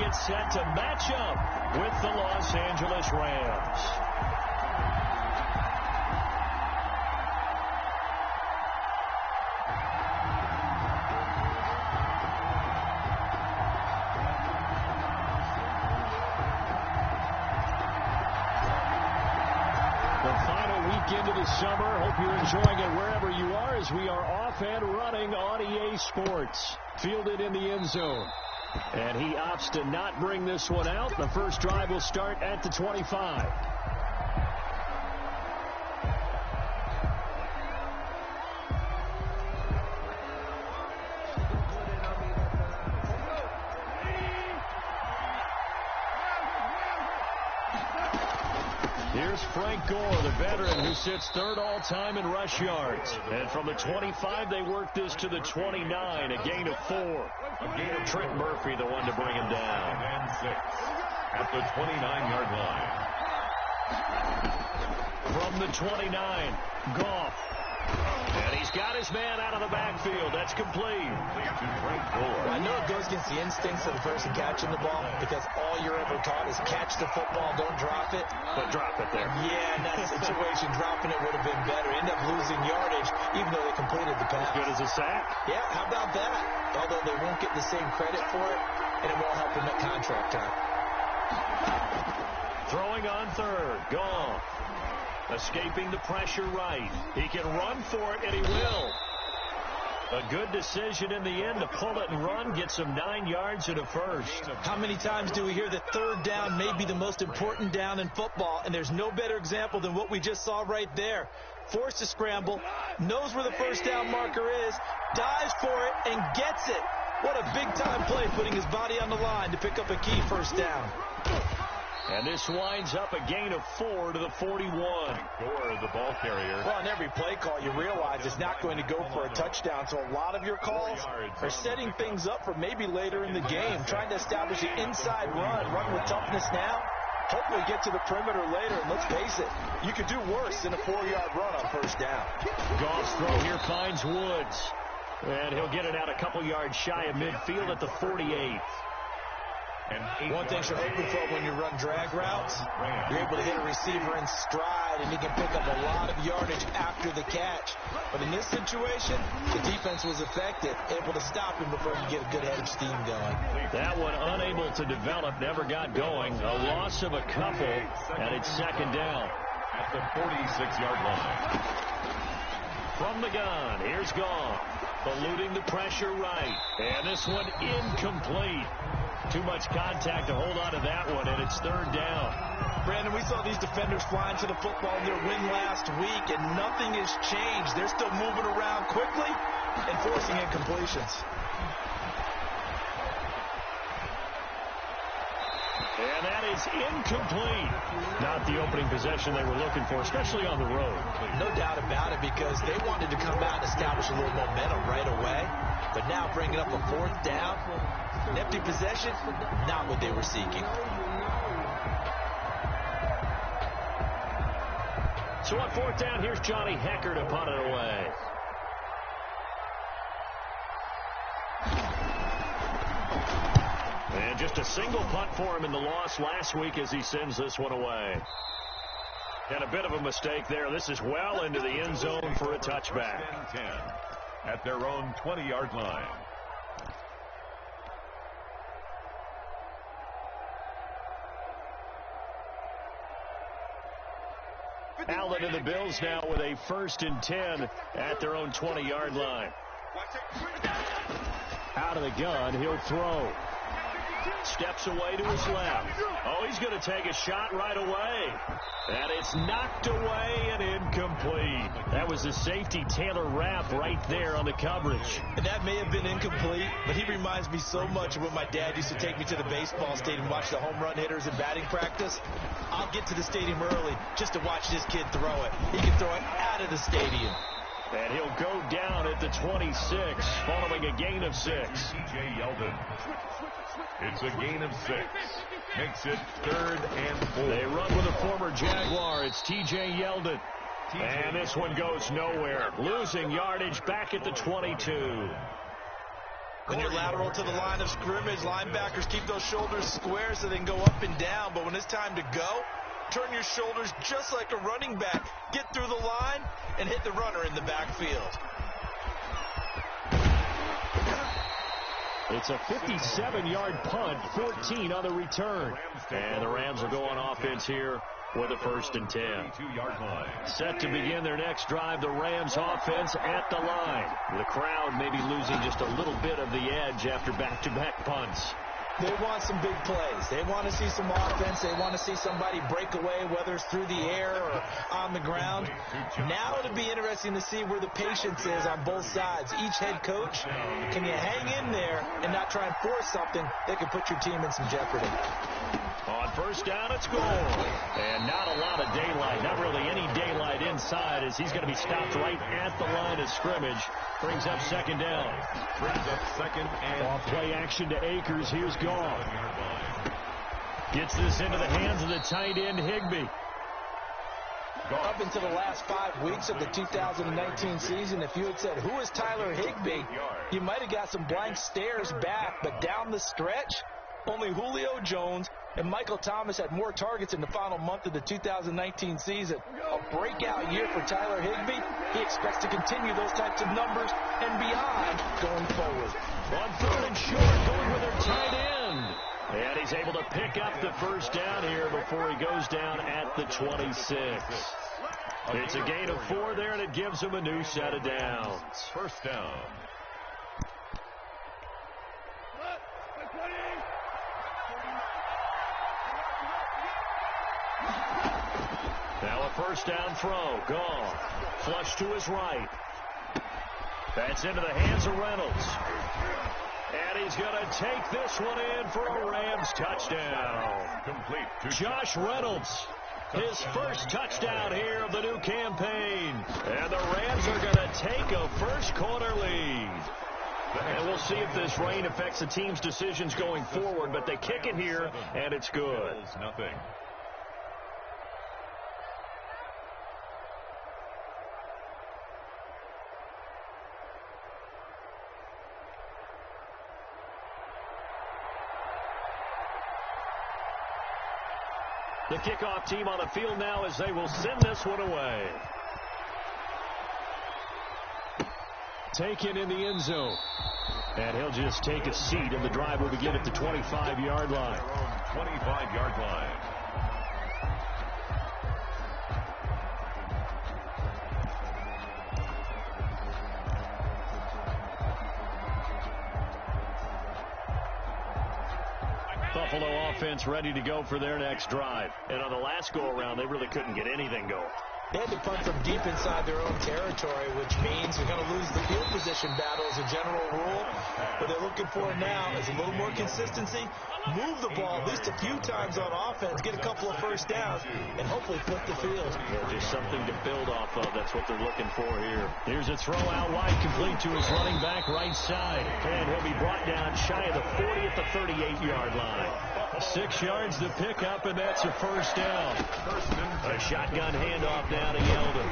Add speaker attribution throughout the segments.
Speaker 1: gets set to match up with the Los Angeles Rams. Into the summer. Hope you're enjoying it wherever you are as we are off and running on EA Sports. Fielded in the end zone. And he opts to not bring this one out. The first drive will start at the 25. Here's Frank Gore, the veteran who sits third all-time in rush yards. And from the 25, they work this to the 29, a gain of 4. A gain of Trent Murphy, the one to bring him down.
Speaker 2: And 6 at the 29-yard line.
Speaker 1: From the 29, Goff. And he's got his man out of the backfield. That's complete.
Speaker 3: Well, I know it goes against the instincts of the person catching the ball because all you're ever taught is catch the football, don't drop it.
Speaker 1: But drop it there.
Speaker 3: Yeah, in that situation, dropping it would have been better. End up losing yardage, even though they completed the pass.
Speaker 1: As good as a sack.
Speaker 3: Yeah, how about that? Although they won't get the same credit for it, and it won't help them at contract time.
Speaker 1: Throwing on third. Goff. Escaping the pressure right. He can run for it, and he will. A good decision in the end to pull it and run. Gets him 9 yards and a first.
Speaker 3: How many times do we hear that third down may be the most important down in football? And there's no better example than what we just saw right there. Forced to scramble, knows where the first down marker is, dives for it, and gets it. What a big-time play, putting his body on the line to pick up a key first down.
Speaker 1: And this winds up a gain of 4 to the 41.
Speaker 2: Gore is the ball carrier.
Speaker 3: Well, on every play call, you realize it's not going to go for a touchdown. So a lot of your calls are setting things up for maybe later in the game, trying to establish an inside run with toughness now. Hopefully get to the perimeter later, and let's face it, you could do worse than a 4-yard run on first down.
Speaker 1: Goff's throw here finds Woods. And he'll get it out a couple yards shy of midfield at the 48.
Speaker 3: And one thing you're hoping for when you run drag routes, you're able to hit a receiver in stride, and he can pick up a lot of yardage after the catch. But in this situation, the defense was effective, able to stop him before you get a good head of steam going.
Speaker 1: That one unable to develop, never got going. A loss of a couple, and it's second down.
Speaker 2: At the 46-yard line.
Speaker 1: From the gun, here's Goff. Eluding the pressure right. And this one incomplete. Too much contact to hold on to that one, and it's third down.
Speaker 3: Brandon, we saw these defenders flying to the football in their win last week, and nothing has changed. They're still moving around quickly and forcing incompletions.
Speaker 1: And that is incomplete. Not the opening possession they were looking for, especially on the road.
Speaker 3: No doubt about it, because they wanted to come out and establish a little momentum right away. But now bringing up a fourth down, an empty possession, not what they were seeking.
Speaker 1: So on fourth down, here's Johnny Hecker to punt it away. And just a single punt for him in the loss last week as he sends this one away. And a bit of a mistake there. This is well into the end zone for a touchback.
Speaker 2: 10 at their own 20-yard line.
Speaker 1: Allen and the Bills now with a 1st and 10 at their own 20-yard line. Out of the gun, he'll throw. Steps away to his left. Oh, he's going to take a shot right away. And it's knocked away and incomplete. That was the safety Taylor Rapp right there on the coverage.
Speaker 3: And that may have been incomplete, but he reminds me so much of when my dad used to take me to the baseball stadium and watch the home run hitters in batting practice. I'll get to the stadium early just to watch this kid throw it. He can throw it out of the stadium.
Speaker 1: And he'll go down at the 26, following a gain of 6.
Speaker 2: T.J. Yeldon. It's a gain of 6. Makes it 3rd and 4.
Speaker 1: They run with a former Jaguar. It's T.J. Yeldon. And this one goes nowhere. Losing yardage back at the 22.
Speaker 3: When you're lateral to the line of scrimmage, linebackers keep those shoulders square so they can go up and down. But when it's time to go, turn your shoulders just like a running back. Get through the line and hit the runner in the backfield.
Speaker 1: It's a 57-yard punt, 14 on the return. And the Rams will go on offense here with a 1st and 10. Set to begin their next drive, the Rams offense at the line. The crowd may be losing just a little bit of the edge after back-to-back punts.
Speaker 3: They want some big plays. They want to see some offense. They want to see somebody break away, whether it's through the air or on the ground. Now it'll be interesting to see where the patience is on both sides. Each head coach, can you hang in there and not try and force something that could put your team in some jeopardy?
Speaker 1: On 1st down, it's goal. And not a lot of daylight, not really any daylight inside, as he's going to be stopped right at the line of scrimmage. Brings up 2nd down.
Speaker 2: Brings up 2nd and
Speaker 1: off play action to Akers. Here's Goff. Gets this into the hands of the tight end, Higbee.
Speaker 3: Up into the last 5 weeks of the 2019 season, if you had said, who is Tyler Higbee, you might have got some blank stares back. But down the stretch, only Julio Jones and Michael Thomas had more targets in the final month of the 2019 season. A breakout year for Tyler Higbee. He expects to continue those types of numbers and beyond going forward.
Speaker 1: On 3rd and short, going with their tight end. And he's able to pick up the 1st down here before he goes down at the 26. It's a gain of 4 there, and it gives him a new set of downs.
Speaker 2: 1st down.
Speaker 1: Now a 1st down throw. Goff. Flush to his right. That's into the hands of Reynolds. And he's going to take this one in for a Rams touchdown.
Speaker 2: Complete.
Speaker 1: Josh Reynolds, his 1st touchdown here of the new campaign. And the Rams are going to take a 1st quarter lead. And we'll see if this rain affects the team's decisions going forward, but they kick it here, and it's good.
Speaker 2: Nothing.
Speaker 1: The kickoff team on the field now as they will send this one away. Taken in the end zone. And he'll just take a seat, and the drive will begin at the 25-yard line.
Speaker 2: 25-yard line.
Speaker 1: Buffalo offense ready to go for their next drive. And on the last go-around, they really couldn't get anything going.
Speaker 3: They had to punt from deep inside their own territory, which means they're going to lose the field position battle as a general rule. What they're looking for now is a little more consistency, move the ball at least a few times on offense, get a couple of 1st downs, and hopefully flip the field.
Speaker 1: Yeah, just something to build off of. That's what they're looking for here. Here's a throw out wide, complete to his running back right side. And he'll be brought down shy of the 40 at the 38-yard line. 6 yards to pick up, and that's a 1st down. A shotgun handoff down to Yeldon.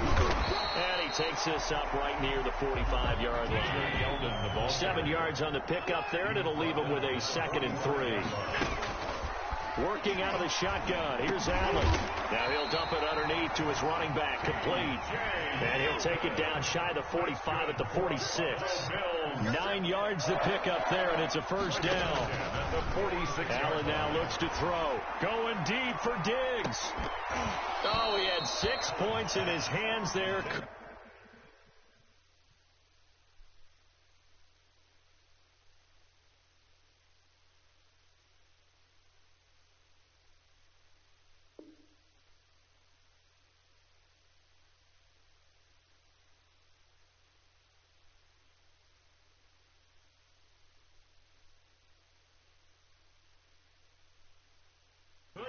Speaker 1: And he takes this up right near the 45-yard line. 7 yards on the pickup there, and it'll leave him with a 2nd and 3. Working out of the shotgun. Here's Allen. Now he'll dump it underneath to his running back. Complete. And he'll take it down shy of the 45 at the 46. 9 yards to pick up there, and it's a 1st down. Allen now looks to throw. Going deep for Diggs. Oh, he had 6 points in his hands there.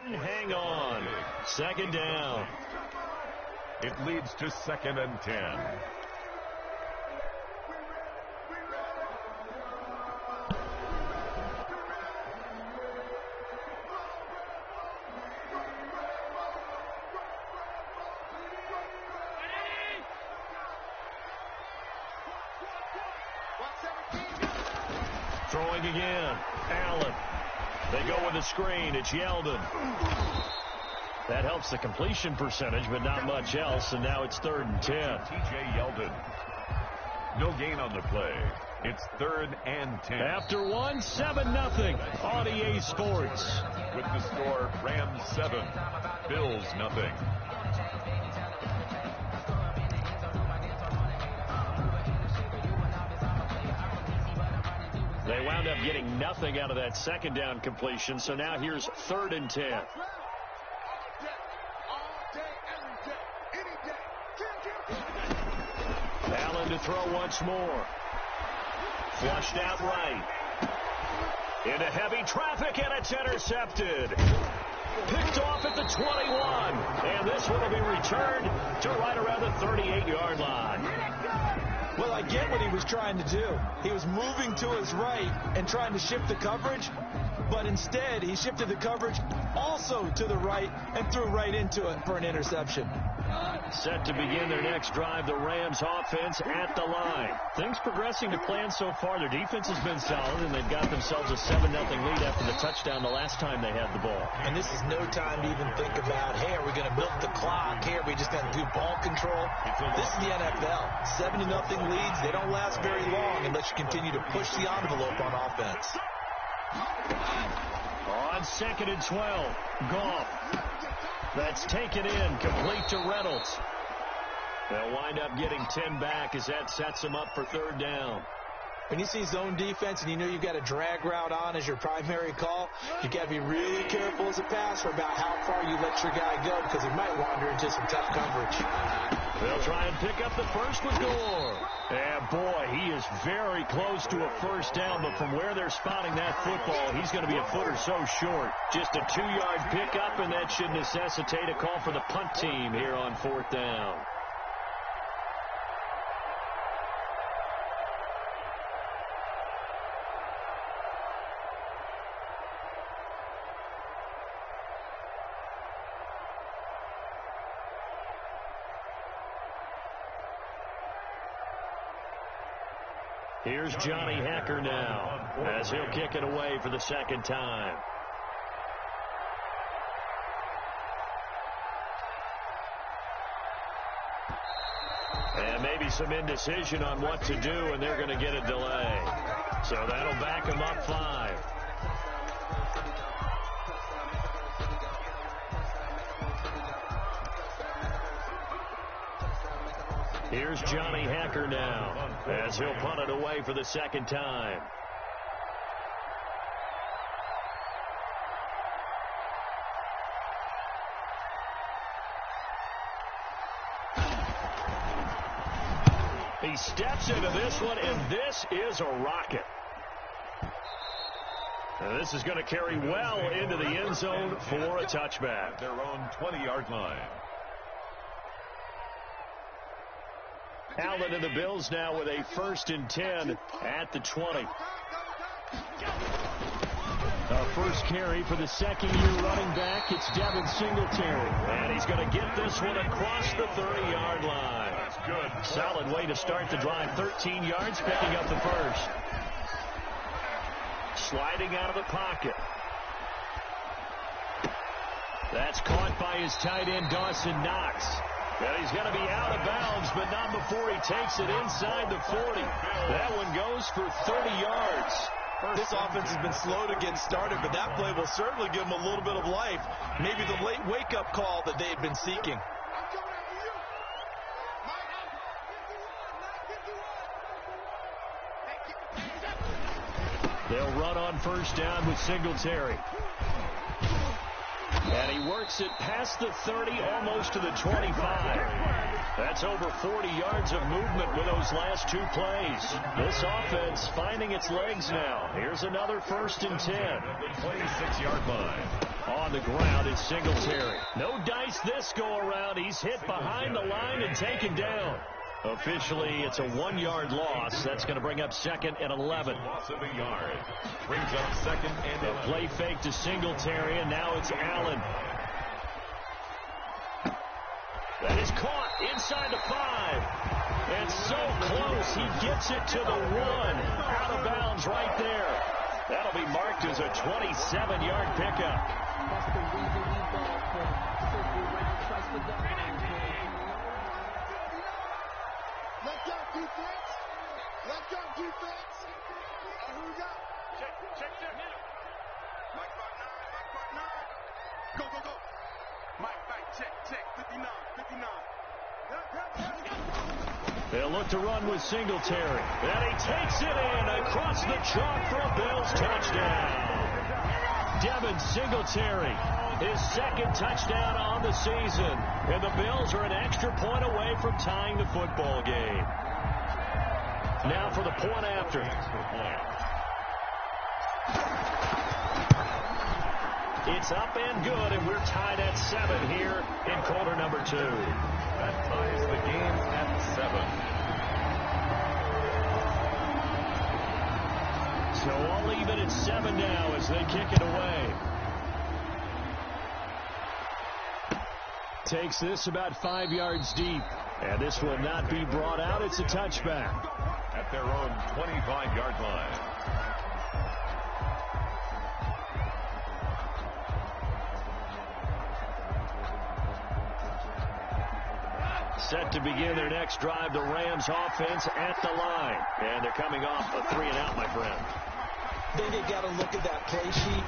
Speaker 1: Hang on. 2nd down.
Speaker 2: It leads to 2nd and 10.
Speaker 1: throwing again. Allen. They go with the screen. It's Yeldon. That helps the completion percentage, but not much else, and now it's 3rd and 10.
Speaker 2: T.J. Yeldon. No gain on the play. It's 3rd and 10.
Speaker 1: After 1, 7-0 on EA Sports.
Speaker 2: With the score, Rams 7, Bills 0.
Speaker 1: They wound up getting nothing out of that second down completion, so now here's 3rd and 10. Allen to throw once more. Flushed out right. Into heavy traffic, and it's intercepted. Picked off at the 21. And this one will be returned to right around the 38-yard line.
Speaker 3: Well, I get what he was trying to do. He was moving to his right and trying to shift the coverage, but instead he shifted the coverage also to the right and threw right into it for an interception.
Speaker 1: Set to begin their next drive, the Rams offense at the line. Things progressing to plan so far. Their defense has been solid, and they've got themselves a 7-0 lead after the touchdown the last time they had the ball.
Speaker 3: And this is no time to even think about, hey, are we going to milk the clock? Hey, are we just going to do ball control? This is the NFL. 7-0 leads, they don't last very long unless you continue to push the envelope on offense.
Speaker 1: On 2nd and 12, Goff. That's taken in, complete to Reynolds. They'll wind up getting 10 back as that sets them up for 3rd down.
Speaker 3: When you see zone defense and you know you've got a drag route on as your primary call, you got to be really careful as a passer about how far you let your guy go because he might wander into some tough coverage.
Speaker 1: They'll try and pick up the first with Gore. And boy, he is very close to a 1st down, but from where they're spotting that football, he's going to be a foot or so short. Just a 2-yard pickup, and that should necessitate a call for the punt team here on 4th down. Here's Johnny Hacker now as he'll kick it away for the 2nd time. And maybe some indecision on what to do, and they're going to get a delay. So that'll back them up 5. Here's Johnny Hacker now as he'll punt it away for the 2nd time. He steps into this one, and this is a rocket. And this is going to carry well into the end zone for a touchback.
Speaker 2: Their own 20-yard line.
Speaker 1: Allen and the Bills now with a 1st and 10 at the 20. A first carry for the 2nd-year running back. It's Devin Singletary. And he's going to get this one across the 30-yard line.
Speaker 2: That's good.
Speaker 1: Solid way to start the drive. 13 yards, picking up the first. Sliding out of the pocket. That's caught by his tight end, Dawson Knox. And he's going to be out of bounds, but not before he takes it inside the 40. That one goes for 30 yards.
Speaker 3: This offense has been slow to get started, but that play will certainly give them a little bit of life. Maybe the late wake-up call that they've been seeking.
Speaker 1: They'll run on 1st down with Singletary. And he works it past the 30, almost to the 25. That's over 40 yards of movement with those last 2 plays. This offense finding its legs now. Here's another 1st and 10.
Speaker 2: The 26-yard line.
Speaker 1: On the ground is Singletary. No dice this go around. He's hit behind the line and taken down. Officially, it's a 1-yard loss. That's going to bring up 2nd and 11.
Speaker 2: Loss of a yard. Brings up 2nd and 11.
Speaker 1: A play fake to Singletary, and now it's Allen. That is caught inside the 5. And so close, he gets it to the 1. Out of bounds right there. That'll be marked as a 27-yard pickup.
Speaker 4: That's the reason we ball for circle round twice for the
Speaker 5: Let go defense. Let go defense. Who we got? Check. Mike 9. Go. Mike, check. 59.
Speaker 1: They'll look to run with Singletary. And he takes it in across the chalk for a Bills touchdown. Devin Singletary, his second touchdown on the season. And the Bills are an extra point away from tying the football game. Now for the point after. It's up and good, and we're tied at 7 here in quarter number 2.
Speaker 2: That ties the game at 7.
Speaker 1: So all even at 7 now as they kick it away. Takes this about 5 yards deep. And this will not be brought out. It's a touchback.
Speaker 2: At their own 25-yard line.
Speaker 1: Set to begin their next drive, the Rams offense at the line. And they're coming off a 3-and-out, my friend.
Speaker 3: Then they got to look at that play sheet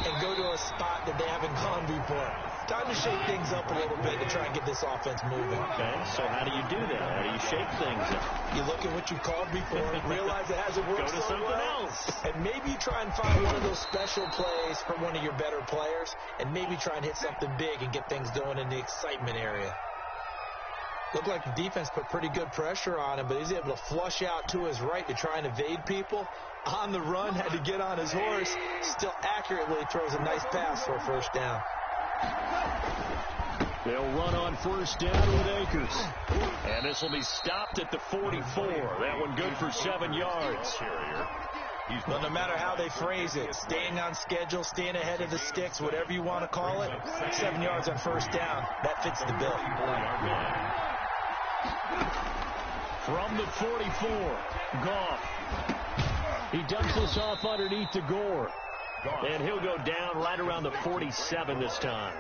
Speaker 3: and go to a spot that they haven't gone before. Time to shake things up a little bit to try and get this offense moving.
Speaker 1: Okay, so how do you do that? How do you shake things up?
Speaker 3: You look at what you called before, realize it hasn't worked
Speaker 1: Go to
Speaker 3: so
Speaker 1: something
Speaker 3: well,
Speaker 1: else.
Speaker 3: and maybe try and find one of those special plays from one of your better players, and maybe try and hit something big and get things going in the excitement area. Looked like the defense put pretty good pressure on him, but he's able to flush out to his right to try and evade people. On the run, had to get on his horse. Still accurately throws a nice pass for a first down.
Speaker 1: They'll run on first down with Akers. And this will be stopped at the 44. That one good for 7 yards.
Speaker 3: Well, no matter how they phrase it, staying on schedule, staying ahead of the sticks, whatever you want to call it, 7 yards on first down, that fits the bill.
Speaker 1: From the 44, Goff. He dumps this off underneath to Gore. And he'll go down right around the 47 this time.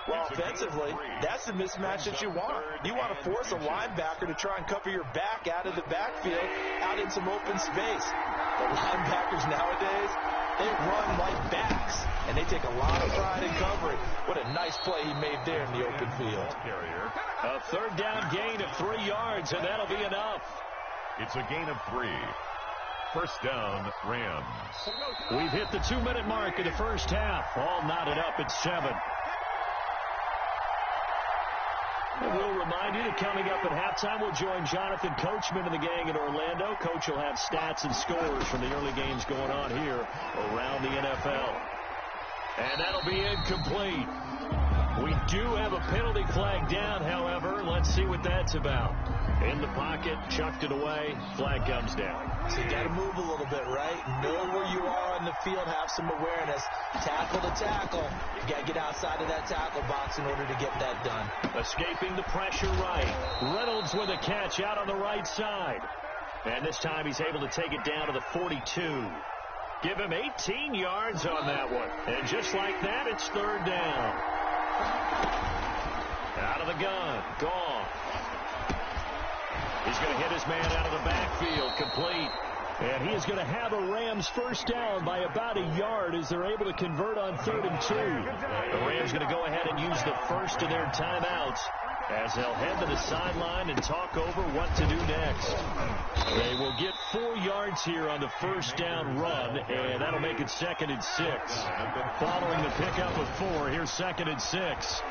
Speaker 3: Well, offensively, that's the mismatch that you want. You want to force a linebacker to try and cover your back out of the backfield, out in some open space. The linebackers nowadays, they run like backs, and they take a lot of pride in covering. What a nice play he made there in the open field.
Speaker 1: A third down gain of 3 yards, and that'll be enough.
Speaker 2: It's a gain of 3. First down, Rams.
Speaker 1: We've hit the 2-minute mark of the first half. All knotted up at 7. And we'll remind you that coming up at halftime, we'll join Jonathan Coachman and the gang in Orlando. Coach will have stats and scores from the early games going on here around the NFL. And that'll be incomplete. We do have a penalty flag down, however. Let's see what that's about. In the pocket, chucked it away, flag comes down.
Speaker 3: So you got to move a little bit, right? Know where you are on the field, have some awareness. Tackle to tackle. You got to get outside of that tackle box in order to get that done.
Speaker 1: Escaping the pressure right. Reynolds with a catch out on the right side. And this time he's able to take it down to the 42. Give him 18 yards on that one. And just like that, it's third down. Out of the gun. Goff. He's going to hit his man out of the backfield. Complete. And he is going to have a Rams first down by about a yard as they're able to convert on 3rd and 2. The Rams going to go ahead and use the first of their timeouts as they'll head to the sideline and talk over what to do next. They will get 4 yards here on the first down run, and that'll make it 2nd and 6. Following the pickup of 4, here's 2nd and 6.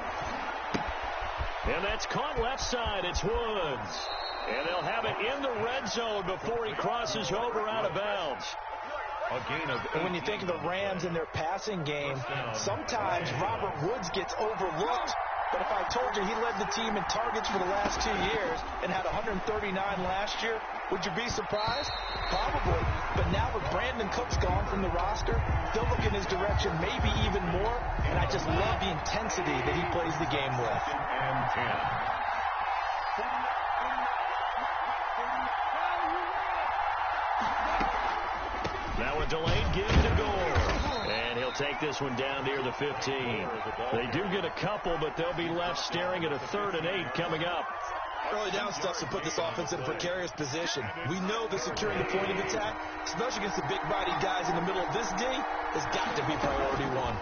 Speaker 1: And that's caught left side. It's Woods. And they'll have it in the red zone before he crosses over out of bounds.
Speaker 2: A gain of 8.
Speaker 3: When you think of the Rams in their passing game, sometimes Robert Woods gets overlooked. But if I told you he led the team in targets for the last 2 years and had 139 last year, would you be surprised? Probably. But now with Brandon Cooks gone from the roster, they'll look in his direction maybe even more. And I just love the intensity that he plays the game with.
Speaker 2: And 10.
Speaker 1: Now a delayed begin to goal. And he'll take this one down near the 15. They do get a couple, but they'll be left staring at a 3rd and 8 coming up.
Speaker 3: Early down stuff to put this offense in a precarious position. We know that securing the point of attack, especially against the big-bodied guys in the middle of this D, has got to be priority one.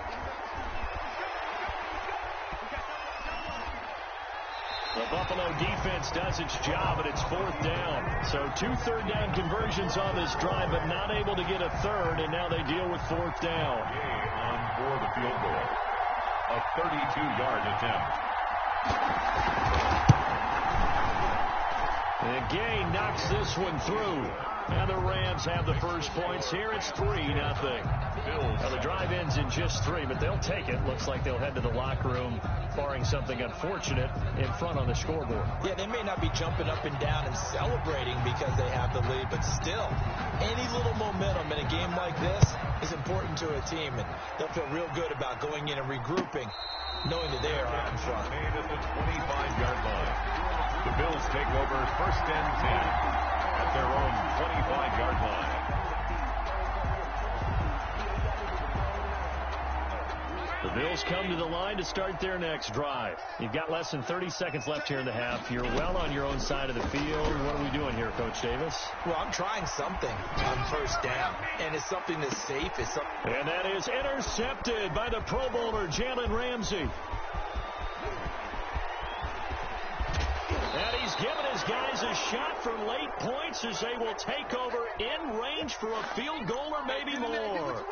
Speaker 1: The Buffalo defense does its job, and it's 4th down. So 2 third-down conversions on this drive, but not able to get a 3rd, and now they deal with 4th down.
Speaker 2: On for the field goal. A 32-yard attempt.
Speaker 1: And Gay knocks this one through. And the Rams have the first points here. It's 3-0. Now the drive ends in just 3, but they'll take it. Looks like they'll head to the locker room, barring something unfortunate, in front on the scoreboard.
Speaker 3: Yeah, they may not be jumping up and down and celebrating because they have the lead, but still, any little momentum in a game like this is important to a team, and they'll feel real good about going in and regrouping, knowing that they are out in front.
Speaker 2: Made at the 25-yard line. The Bills take over 1st and 10 at their own 25-yard line.
Speaker 1: The Bills come to the line to start their next drive. You've got less than 30 seconds left here in the half. You're well on your own side of the field. What are we doing here, Coach Davis?
Speaker 3: Well, I'm trying something on 1st down, and it's something that's safe.
Speaker 1: And that is intercepted by the Pro Bowler, Jalen Ramsey. And he's given his guys a shot for late points as they will take over in range for a field goal or maybe more.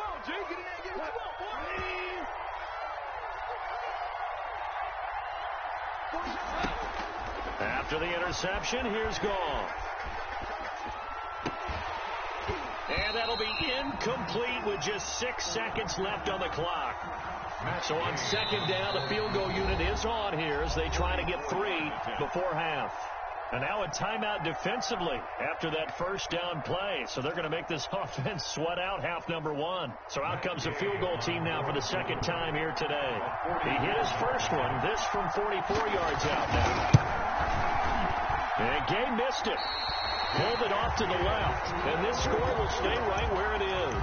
Speaker 1: After the interception, here's Gall. And that'll be incomplete with just 6 seconds left on the clock. So on 2nd down, the field goal unit is on here as they try to get 3 before half. And now a timeout defensively after that 1st down play. So they're going to make this offense sweat out half number 1. So out comes the field goal team now for the 2nd time here today. He hit his first one, this from 44 yards out now. And Gay missed it. Pulled it off to the left. And this score will stay right where it is.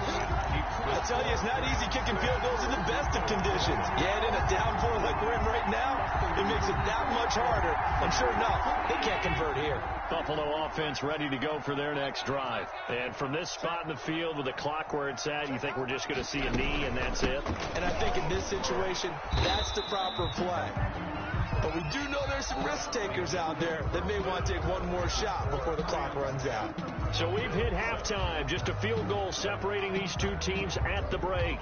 Speaker 3: I tell you, it's not easy kicking field goals in the best of conditions. You add in a downpour like we're in right now, it makes it that much harder. And sure enough, they can't convert here.
Speaker 1: Buffalo offense ready to go for their next drive. And from this spot in the field with the clock where it's at, you think we're just going to see a knee and that's it?
Speaker 3: And I think in this situation, that's the proper play. But we do know there's some risk takers out there that may want to take one more shot before the clock runs out.
Speaker 1: So we've hit halftime. Just a field goal separating these two teams at the break.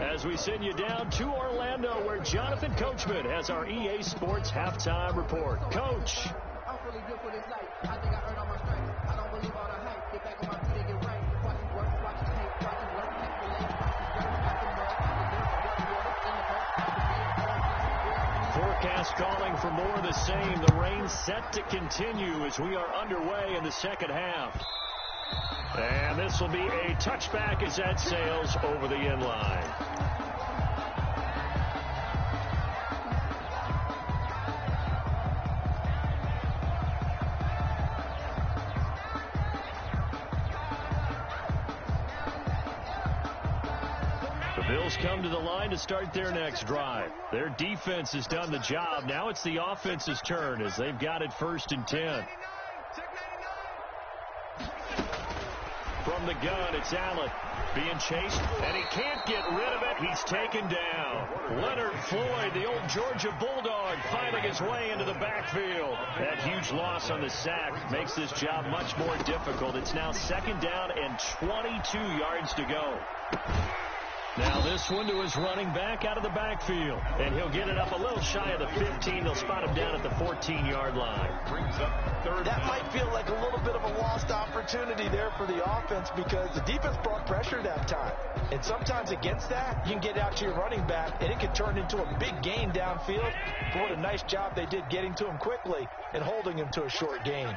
Speaker 1: As we send you down to Orlando, where Jonathan Coachman has our EA Sports halftime report. Coach.
Speaker 4: I'm feeling good for this night. I think I earned all my stripes. I don't believe all the hype. Get back on my feet and get right. Watch it work, watch it tape, watch it work, take the leg, watch it dirt, watch it mud, watch it dirt, watch it water, in the boat, watch it big,
Speaker 1: Forecast calling for more of the same. The rain set to continue as we are underway in the second half. And this will be a touchback as that sails over the end line. The Bills come to the line to start their next drive. Their defense has done the job. Now it's the offense's turn as they've got it 1st and 10. From the gun, it's Allen being chased, and he can't get rid of it. He's taken down. Leonard Floyd, the old Georgia Bulldog, finding his way into the backfield. That huge loss on the sack makes this job much more difficult. It's now 2nd down and 22 yards to go. Now this one to his running back out of the backfield. And he'll get it up a little shy of the 15. They'll spot him down at the 14-yard line.
Speaker 2: Brings up 3rd
Speaker 3: That
Speaker 2: down.
Speaker 3: might feel like a little bit of a lost opportunity there for the offense because the defense brought pressure that time. And sometimes against that, you can get out to your running back, and it can turn into a big gain downfield. But what a nice job they did getting to him quickly and holding him to a short gain.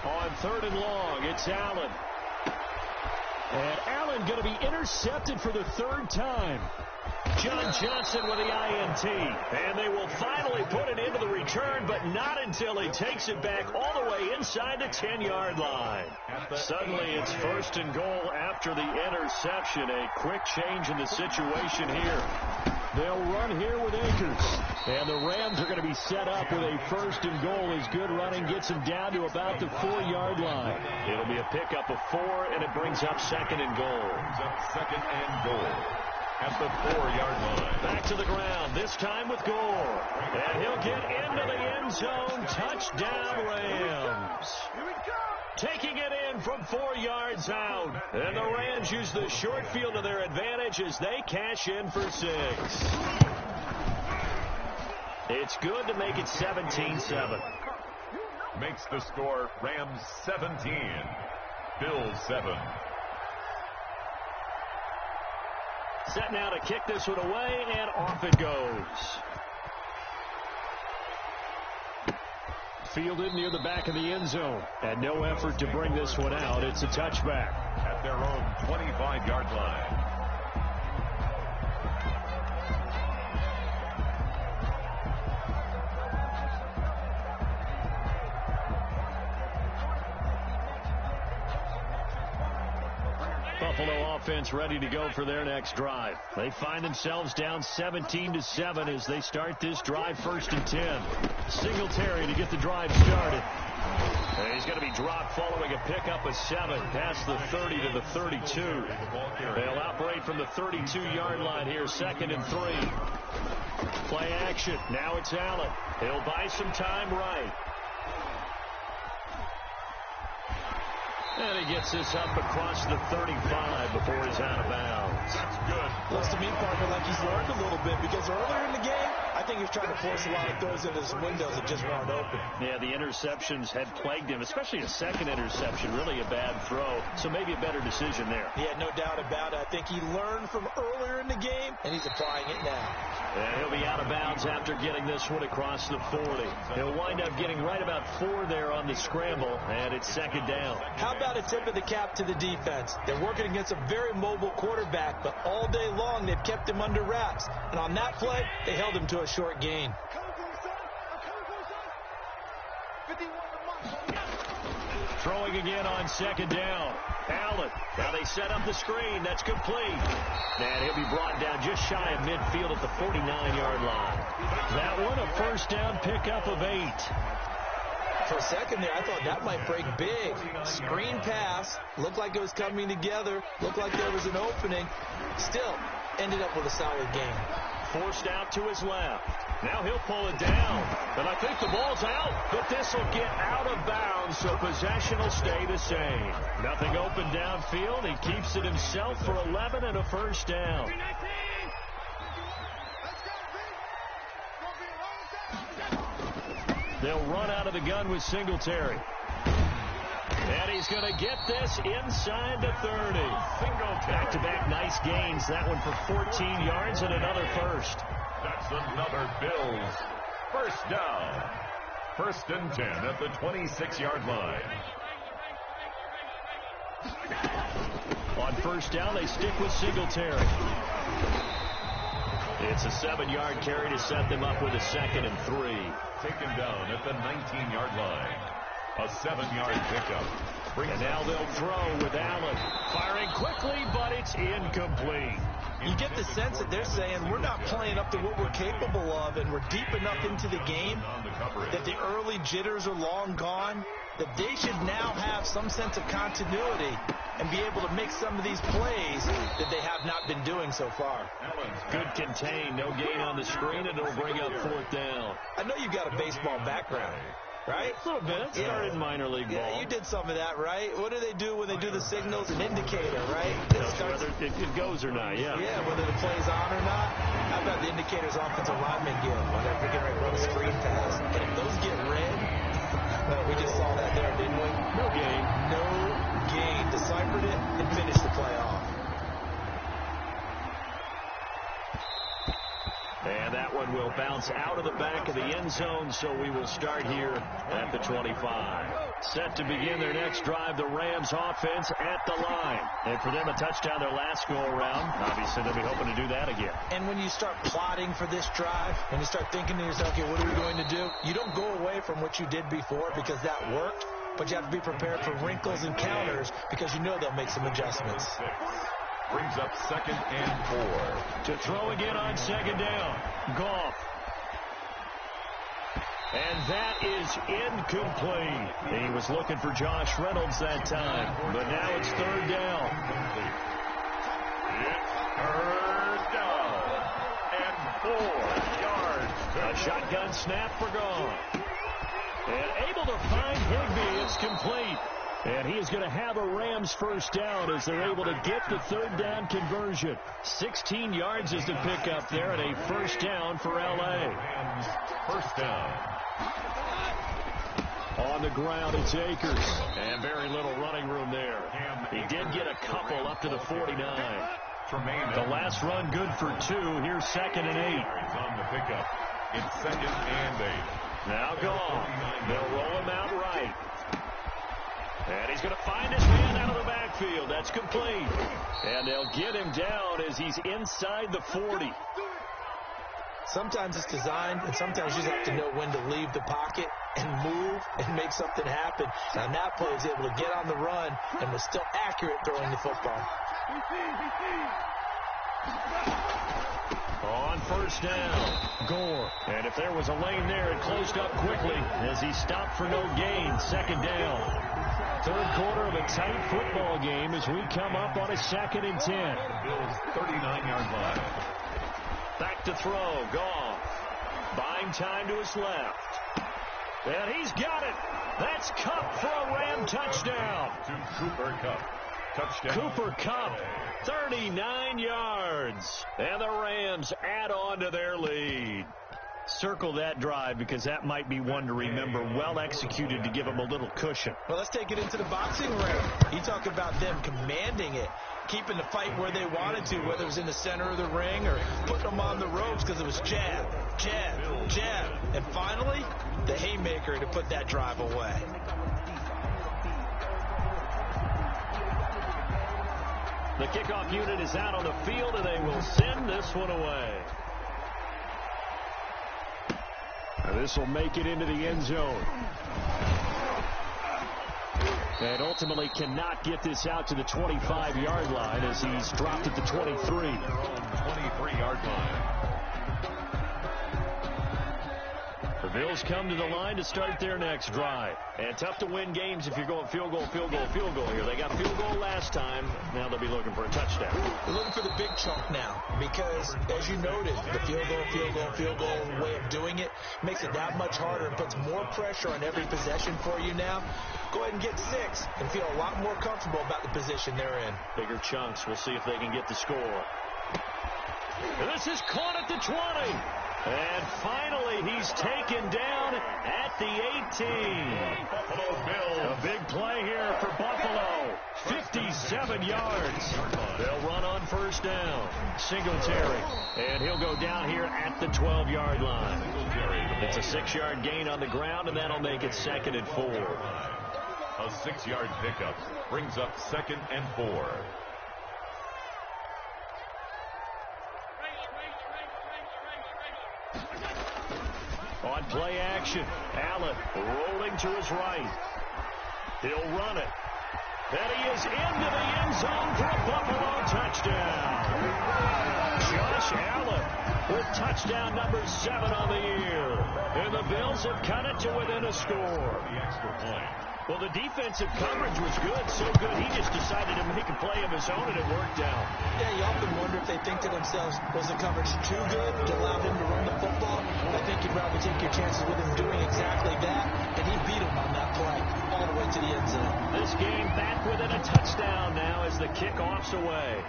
Speaker 1: On 3rd and long, it's Allen. And Allen going to be intercepted for the 3rd time. John Johnson with the INT. And they will finally put it into the return, but not until he takes it back all the way inside the 10-yard line. Suddenly it's 1st and goal after the interception. A quick change in the situation here. They'll run here with Akers. And the Rams are going to be set up with a 1st and goal as good running gets them down to about the 4-yard line. It'll be a pickup of 4, and it brings up 2nd and goal.
Speaker 2: Brings up 2nd and goal at the 4-yard line.
Speaker 1: Back to the ground, this time with Gore. And he'll get into the end zone. Touchdown, Rams. Taking it in from 4 yards out. And the Rams use the short field to their advantage as they cash in for 6. It's good to make it 17-7.
Speaker 2: Makes the score Rams 17, Bills 7.
Speaker 1: Set now to kick this one away, and off it goes. Fielded near the back of the end zone. And no effort to bring this one out. It's a touchback.
Speaker 2: At their own 25-yard line.
Speaker 1: Buffalo offense ready to go for their next drive. They find themselves down 17-7 as they start this drive 1st and 10. Singletary to get the drive started. And he's going to be dropped following a pickup of 7 past the 30 to the 32. They'll operate from the 32-yard line here, 2nd and 3. Play action. Now it's Allen. He'll buy some time right. And he gets this up across the 35 before he's out of bounds.
Speaker 2: That's good.
Speaker 3: Looks to me, Parker, like he's learned a little bit because earlier in the game, I think he was trying to force a lot of throws into his windows that just weren't open.
Speaker 1: Yeah, the interceptions had plagued him, especially a second interception, really a bad throw. So maybe a better decision there.
Speaker 3: Yeah, no doubt about it. I think he learned from earlier in the game, and he's applying it now.
Speaker 1: And he'll be out of bounds after getting this one across the 40. He'll wind up getting right about 4 there on the scramble, and it's 2nd down.
Speaker 3: How about a tip of the cap to the defense? They're working against a very mobile quarterback, but all day long they've kept him under wraps. And on that play, they held him to a short gain.
Speaker 1: Throwing again on 2nd down. Allen. Now they set up the screen. That's complete. And he'll be brought down just shy of midfield at the 49-yard line. That one a 1st down pickup of 8.
Speaker 3: For a second there, I thought that might break big. Screen pass. Looked like it was coming together. Looked like there was an opening. Still, ended up with a solid gain.
Speaker 1: Forced out to his left. Now he'll pull it down. And I think the ball's out, but this will get out of bounds, so possession will stay the same. Nothing open downfield. He keeps it himself for 11 and a 1st down. They'll run out of the gun with Singletary. And he's going to get this inside the 30. Back-to-back nice gains. That one for 14 yards and another 1st.
Speaker 2: That's another Bills 1st down. 1st and 10 at the 26-yard line.
Speaker 1: On 1st down, they stick with Singletary. It's a 7-yard carry to set them up with a 2nd and 3.
Speaker 2: Taken down at the 19-yard line. A 7-yard pickup.
Speaker 1: And now they'll throw with Allen. Firing quickly, but it's incomplete.
Speaker 3: You get the sense that they're saying we're not playing up to what we're capable of, and we're deep enough into the game that the early jitters are long gone, that they should now have some sense of continuity and be able to make some of these plays that they have not been doing so far.
Speaker 1: Good contain, no gain on the screen, and it'll bring up 4th down.
Speaker 3: I know you've got a baseball background, right?
Speaker 1: A little bit. Started in minor league ball.
Speaker 3: Yeah, you did some of that, right? What do they do when they do the signals? An indicator, right?
Speaker 1: Whether it goes or not, yeah.
Speaker 3: Yeah, whether the play's on or not. How about the indicators offensive linemen get when they're getting ready to run a screen pass? And if those get red, well, we just saw that there, didn't we?
Speaker 1: No gain.
Speaker 3: No gain. Deciphered it and finished the play off.
Speaker 1: And That one will bounce out of the back of the end zone, so we will start here at the 25. Set to begin their next drive, the Rams offense at the line. And for them, a touchdown their last go-around. Obviously, they'll be hoping to do that again.
Speaker 3: And when you start plotting for this drive, when you start thinking to yourself, okay, what are we going to do? You don't go away from what you did before because that worked, but you have to be prepared for wrinkles and counters because you know they'll make some adjustments.
Speaker 2: Brings up 2nd and 4.
Speaker 1: To throw again on 2nd down. Goff. And that is incomplete. He was looking for Josh Reynolds that time, but now it's 3rd down.
Speaker 2: It's 3rd down and 4 yards.
Speaker 1: A shotgun snap for Goff. And able to find Higbee. It's complete. And he is going to have a Rams first down as they're able to get the 3rd down conversion. 16 yards is the pickup there, and a first down for L.A.
Speaker 2: First down.
Speaker 1: On the ground, it's Akers. And very little running room there. He did get a couple up to the 49. The last run good for 2. Here's 2nd and 8.
Speaker 2: It's on the pickup. It's 2nd and 8.
Speaker 1: Now Goff. They'll roll him out right. And he's going to find his man out of the backfield. That's complete. And they'll get him down as he's inside the 40.
Speaker 3: Sometimes it's designed, and sometimes you just have to know when to leave the pocket and move and make something happen. Now, that play was able to get on the run and was still accurate throwing the football.
Speaker 1: On first down, Gore. And if there was a lane there, it closed up quickly as he stopped for no gain. 2nd down. 3rd quarter of a tight football game as we come up on a 2nd and 10.
Speaker 2: Bills 39-yard line.
Speaker 1: Back to throw. Goff. Buying time to his left. And he's got it. That's Kupp for a Ram touchdown.
Speaker 2: To Cooper Kupp. Touchdown.
Speaker 1: Cooper Kupp, 39 yards. And the Rams add on to their lead. Circle that drive because that might be one to remember. Well executed to give them a little cushion.
Speaker 3: Well, let's take it into the boxing ring. You talk about them commanding it, keeping the fight where they wanted to, whether it was in the center of the ring or putting them on the ropes because it was jab, jab, jab. And finally, the haymaker to put that drive away.
Speaker 1: The kickoff unit is out on the field, and they will send this one away. This will make it into the end zone. And ultimately cannot get this out to the 25-yard line as he's dropped at the 23.
Speaker 2: 23-yard line.
Speaker 1: The Bills come to the line to start their next drive. And tough to win games if you're going field goal, field goal, field goal here. They got field goal last time. Now they'll be looking for a touchdown.
Speaker 3: They're looking for the big chunk now because, as you noted, the field goal way of doing it makes it that much harder and puts more pressure on every possession for you now. Go ahead and get 6 and feel a lot more comfortable about the position they're in.
Speaker 1: Bigger chunks. We'll see if they can get the score. This is caught at the 20. And finally, he's taken down at the 18.
Speaker 2: Buffalo Bills.
Speaker 1: A big play here for Buffalo. 57 yards. They'll run on first down. Singletary. And he'll go down here at the 12-yard line. It's a 6-yard gain on the ground, and that'll make it 2nd and 4.
Speaker 2: A 6-yard pickup brings up 2nd and 4.
Speaker 1: On play action, Allen rolling to his right. He'll run it. And he is into the end zone for a Buffalo touchdown. Josh Allen with touchdown number 7 on the year. And the Bills have cut it to within a score.
Speaker 2: The extra point.
Speaker 1: Well, the defensive coverage was good, so good he just decided to make a play of his own, and it worked out.
Speaker 3: Yeah, you often wonder if they think to themselves, was the coverage too good to allow him to run the football? I think you'd rather take your chances with him doing exactly that, and he beat him on that play all the way to the end zone.
Speaker 1: This game back within a touchdown now as the kickoff's away.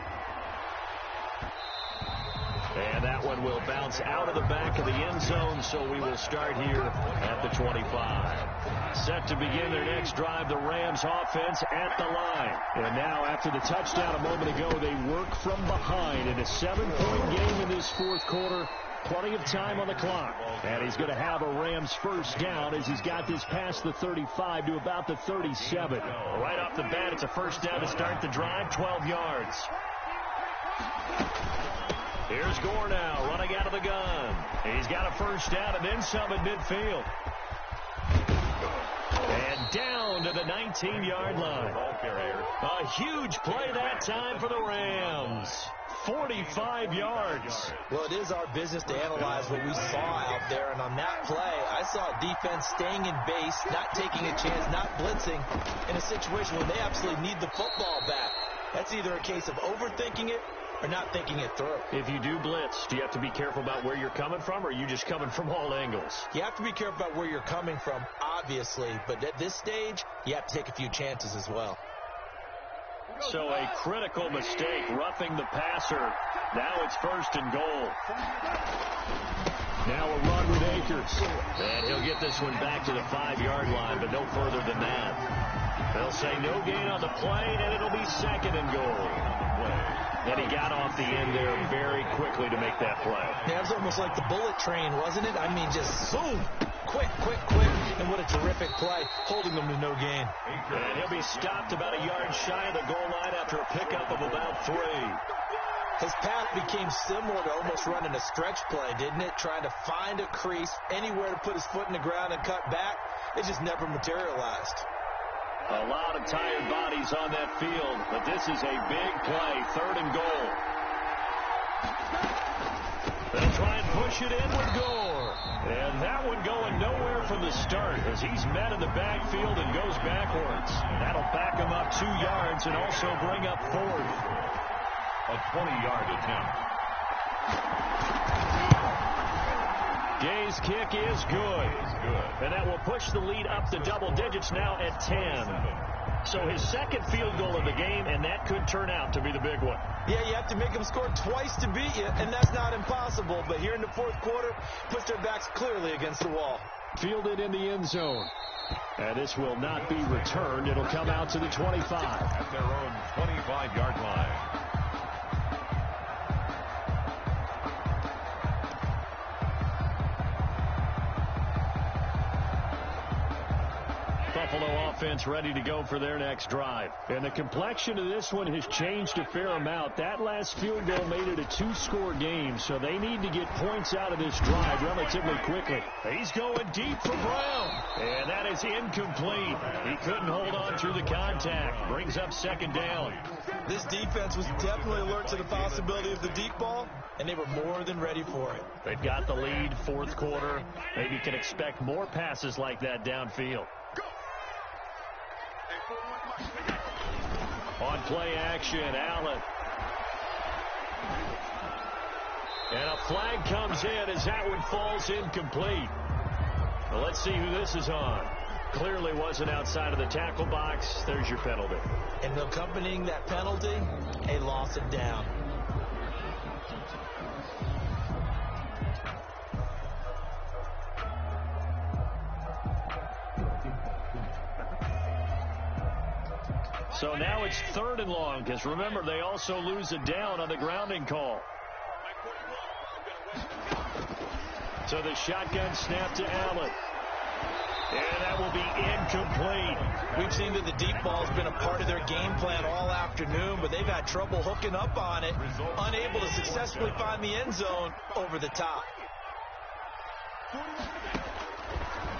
Speaker 1: And And that one will bounce out of the back of the end zone, so we will start here at the 25. Set to begin their next drive, the Rams offense at the line. And now, after the touchdown a moment ago, they work from behind in a 7-point game in this fourth quarter. Plenty of time on the clock. And he's going to have a Rams first down as he's got this past the 35 to about the 37. Right off the bat, it's a first down to start the drive, 12 yards. Here's Gore now, running out of the gun. He's got a first down and then some at midfield. And down to the 19-yard line. A huge play that time for the Rams. 45 yards.
Speaker 3: Well, it is our business to analyze what we saw out there, and on that play, I saw defense staying in base, not taking a chance, not blitzing in a situation where they absolutely need the football back. That's either a case of overthinking it or not thinking it through.
Speaker 1: If you do blitz, do you have to be careful about where you're coming from, or are you just coming from all angles?
Speaker 3: You have to be careful about where you're coming from, obviously, but at this stage, you have to take a few chances as well.
Speaker 1: So a critical mistake, roughing the passer. Now it's first and goal. Now a run with Akers. And he'll get this one back to the 5-yard line, but no further than that. They'll say no gain on the play, and it'll be second and goal. And he got off the end there very quickly to make that play.
Speaker 3: Yeah, it was almost like the bullet train, wasn't it? I mean, just boom, quick. And what a terrific play, holding them to no gain.
Speaker 1: And he'll be stopped about a yard shy of the goal line after a pickup of about 3.
Speaker 3: His path became similar to almost running a stretch play, didn't it? Trying to find a crease, anywhere to put his foot in the ground and cut back. It just never materialized.
Speaker 1: A lot of tired bodies on that field, but this is a big play, third and goal. They'll try and push it in with Gore. And that one going nowhere from the start as he's met in the backfield and goes backwards. That'll back him up 2 yards and also bring up fourth.
Speaker 2: A 20-yard attempt.
Speaker 1: Gay's kick is good. And that will push the lead up to double digits now at 10. So his second field goal of the game, and that could turn out to be the big one.
Speaker 3: Yeah, you have to make them score twice to beat you, and that's not impossible. But here in the fourth quarter, puts their backs clearly against the wall.
Speaker 1: Fielded in the end zone. And this will not be returned. It'll come out to the 25.
Speaker 2: At their own 25-yard line.
Speaker 1: Buffalo offense ready to go for their next drive. And the complexion of this one has changed a fair amount. That last field goal made it a 2-score game, so they need to get points out of this drive relatively quickly. He's going deep for Brown, and that is incomplete. He couldn't hold on through the contact. Brings up second down.
Speaker 3: This defense was definitely alert to the possibility of the deep ball, and they were more than ready for it.
Speaker 1: They've got the lead, fourth quarter. Maybe can expect more passes like that downfield. On play action, Allen. And a flag comes in as that one falls incomplete. Well, let's see who this is on. Clearly wasn't outside of the tackle box. There's your penalty.
Speaker 3: And accompanying that penalty, a loss of down.
Speaker 1: So now it's third and long, because remember, they also lose a down on the grounding call. So the shotgun snap to Allen. And that will be incomplete.
Speaker 3: We've seen that the deep ball has been a part of their game plan all afternoon, but they've had trouble hooking up on it, unable to successfully find the end zone over the top.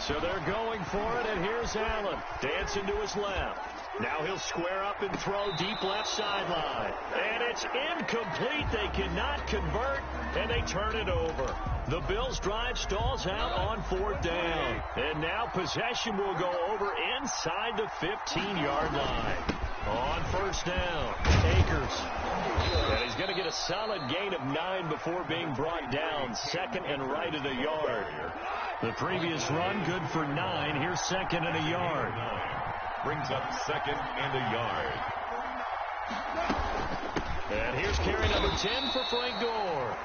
Speaker 1: So they're going for it, and here's Allen dancing to his left. Now he'll square up and throw deep left sideline. And it's incomplete. They cannot convert, and they turn it over. The Bills' drive stalls out on fourth down. And now possession will go over inside the 15-yard line. On first down, Akers. And he's going to get a solid gain of 9 before being brought down. Second and right at a yard. The previous run good for 9. Here's second and a yard.
Speaker 2: Brings up second and a yard.
Speaker 1: And here's carry number 10 for Frank Gore.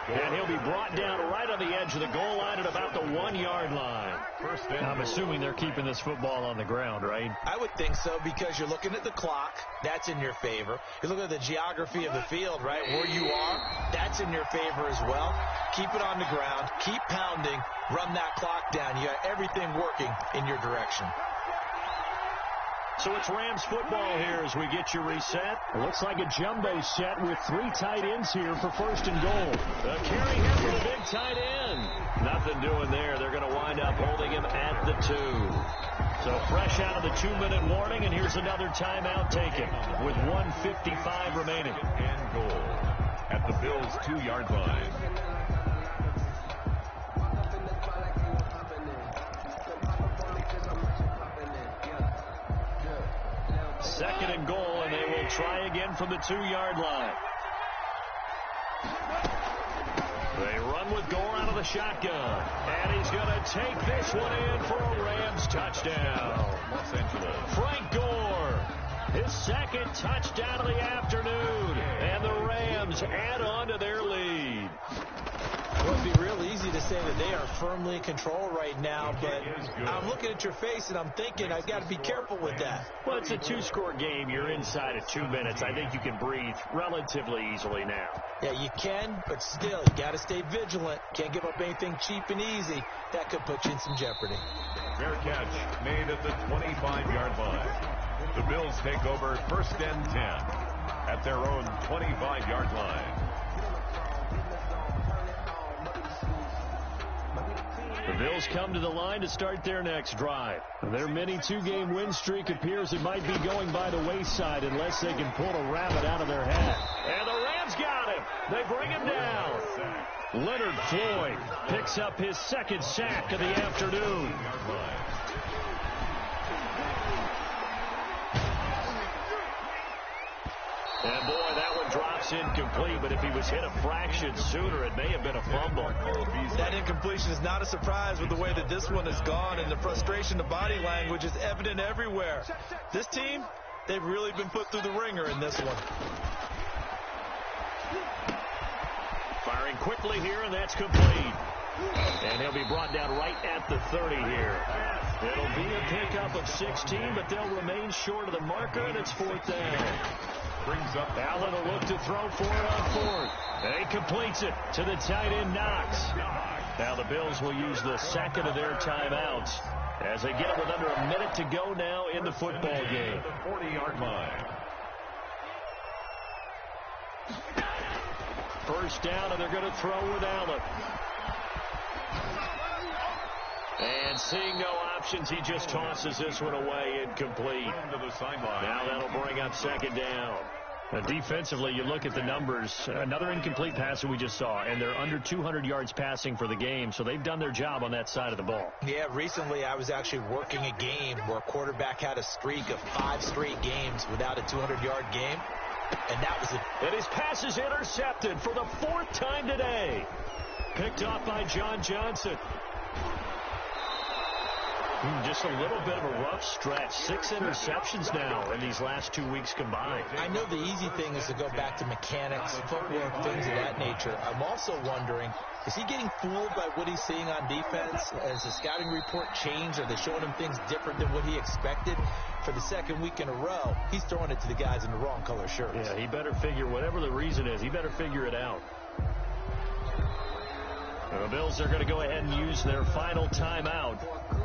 Speaker 1: And he'll be brought down right on the edge of the goal line at about the 1-yard line. I'm assuming they're keeping this football on the ground, right?
Speaker 3: I would think so, because you're looking at the clock. That's in your favor. You're looking at the geography of the field, right? Where you are, that's in your favor as well. Keep it on the ground. Keep pounding. Run that clock down. You got everything working in your direction.
Speaker 1: So it's Rams football here as we get you reset. It looks like a jumbo set with 3 tight ends here for first and goal. The carry here for the big tight end. Nothing doing there. They're going to wind up holding him at the 2. So fresh out of the 2-minute warning, and here's another timeout taken with 1:55 remaining.
Speaker 2: And goal at the Bills' 2-yard line.
Speaker 1: Second and goal, and they will try again from the 2-yard line. They run with Gore out of the shotgun. And he's going to take this one in for a Rams touchdown.
Speaker 2: Los Angeles.
Speaker 1: Frank Gore, his second touchdown of the afternoon. And the Rams add on to their lead.
Speaker 3: Well, it'd be real easy to say that they are firmly in control right now, but I'm looking at your face and I'm thinking I've got to be careful with that.
Speaker 1: Well, it's a 2-score game. You're inside of 2 minutes. I think you can breathe relatively easily now.
Speaker 3: Yeah, you can, but still, you got to stay vigilant. Can't give up anything cheap and easy. That could put you in some jeopardy.
Speaker 2: Fair catch made at the 25-yard line. The Bills take over first and 10 at their own 25-yard line.
Speaker 1: The Bills come to the line to start their next drive. Their mini 2-game win streak appears it might be going by the wayside unless they can pull a rabbit out of their hat. And the Rams got him. They bring him down. Leonard Floyd picks up his second sack of the afternoon. And boy, that one drops incomplete, but if he was hit a fraction sooner, it may have been a fumble.
Speaker 3: That incompletion is not a surprise with the way that this one has gone, and the frustration, the body language is evident everywhere. This team, they've really been put through the ringer in this one.
Speaker 1: Firing quickly here, and that's complete. And he'll be brought down right at the 30 here. It'll be a pickup of 16, but they'll remain short of the marker, and it's 4th down.
Speaker 2: Brings up
Speaker 1: Allen will look to throw for it on 4th. And he completes it to the tight end, Knox. Now the Bills will use the second of their timeouts as they get it with under a minute to go now in the football game.
Speaker 2: The 40-yard line.
Speaker 1: First down, and they're going to throw with Allen. And seeing no options, he just tosses this one away, incomplete.
Speaker 2: To the sideline.
Speaker 1: Now that'll bring up second down. Defensively, you look at the numbers. Another incomplete pass that we just saw, and they're under 200 yards passing for the game, so they've done their job on that side of the ball.
Speaker 3: Yeah, recently I was actually working a game where a quarterback had a streak of 5 straight games without a 200-yard game, and that was it.
Speaker 1: And his pass is intercepted for the 4th time today. Picked off by John Johnson. Just a little bit of a rough stretch. 6 interceptions now in these last 2 weeks combined.
Speaker 3: I know the easy thing is to go back to mechanics, footwork, things of that nature. I'm also wondering, is he getting fooled by what he's seeing on defense? Has the scouting report changed? Are they showing him things different than what he expected? For the second week in a row, he's throwing it to the guys in the wrong color shirts.
Speaker 1: Yeah, he better figure, whatever the reason is, he better figure it out. The Bills are going to go ahead and use their final timeout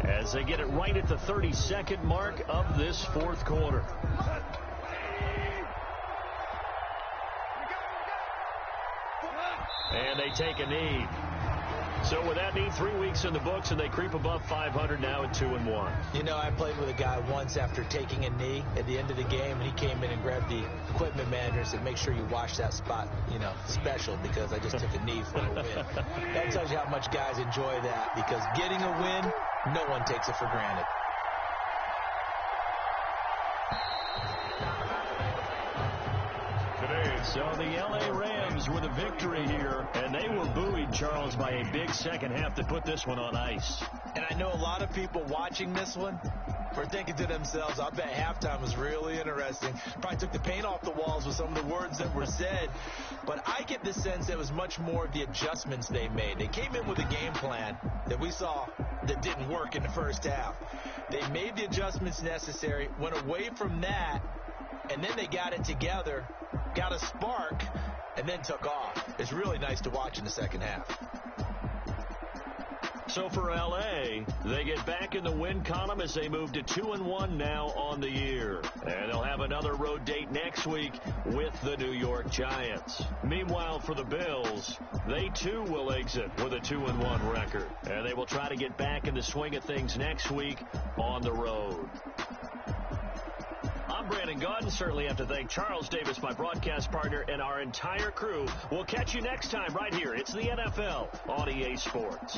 Speaker 1: as they get it right at the 32nd mark of this 4th quarter. And they take a knee. So with that knee, 3 weeks in the books, and they creep above 500 now at 2-1.
Speaker 3: You know, I played with a guy once after taking a knee at the end of the game, and he came in and grabbed the equipment manager and said, make sure you wash that spot, you know, special, because I just took a knee for a win. That tells you how much guys enjoy that, because getting a win, no one takes it for granted.
Speaker 1: So the L.A. Rams with a victory here, and they were buoyed, Charles, by a big second half to put this one on ice.
Speaker 3: And I know a lot of people watching this one, were thinking to themselves, I bet halftime was really interesting. Probably took the paint off the walls with some of the words that were said. But I get the sense that it was much more of the adjustments they made. They came in with a game plan that we saw that didn't work in the first half. They made the adjustments necessary, went away from that, and then they got it together, got a spark, and then took off. It's really nice to watch in the second half.
Speaker 1: So for L.A., they get back in the win column as they move to 2-1 now on the year. And they'll have another road date next week with the New York Giants. Meanwhile, for the Bills, they too will exit with a 2-1 record. And they will try to get back in the swing of things next week on the road. I'm Brandon Gaudin. Certainly have to thank Charles Davis, my broadcast partner, and our entire crew. We'll catch you next time right here. It's the NFL on EA Sports.